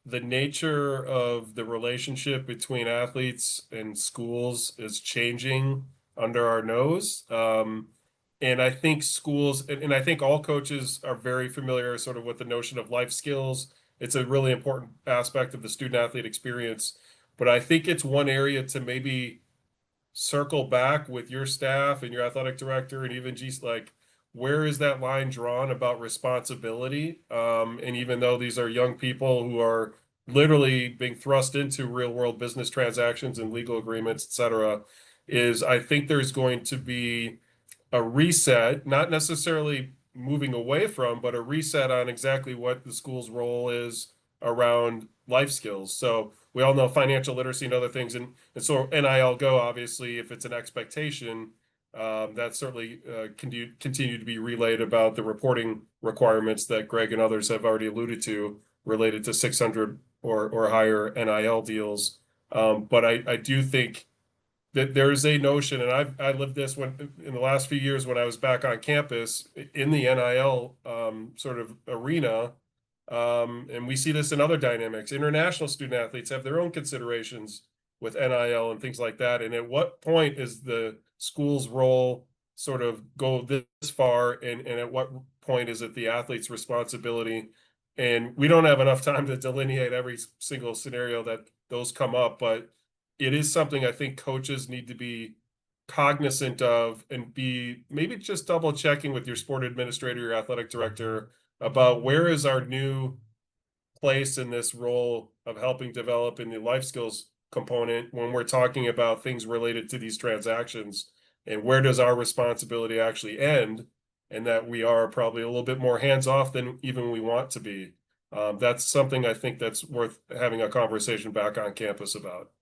the nature of the relationship between athletes and schools is changing under our nose. And I think schools, and I think all coaches are very familiar sort of with the notion of life skills. It's a really important aspect of the student athlete experience. But I think it's one area to maybe circle back with your staff and your athletic director and even G like where is that line drawn about responsibility? And even though these are young people who are literally being thrust into real world business transactions and legal agreements, et cetera, is I think there's going to be a reset, not necessarily moving away from, but a reset on exactly what the school's role is around life skills. So we all know financial literacy and other things, and so NIL go obviously if it's an expectation, that certainly continue to be relayed about the reporting requirements that Greg and others have already alluded to related to 600 or higher NIL deals. But I do think that there's a notion, and I lived this when in the last few years when I was back on campus in the NIL sort of arena, and we see this in other dynamics. International student athletes have their own considerations with NIL and things like that. And at what point is the school's role sort of go this far, and at what point is it the athlete's responsibility? And we don't have enough time to delineate every single scenario that those come up, but it is something I think coaches need to be cognizant of and be maybe just double checking with your sport administrator, your athletic director about where is our new place in this role of helping develop in the life skills component when we're talking about things related to these transactions, and where does our responsibility actually end, and that we are probably a little bit more hands off than even we want to be. That's something I think that's worth having a conversation back on campus about.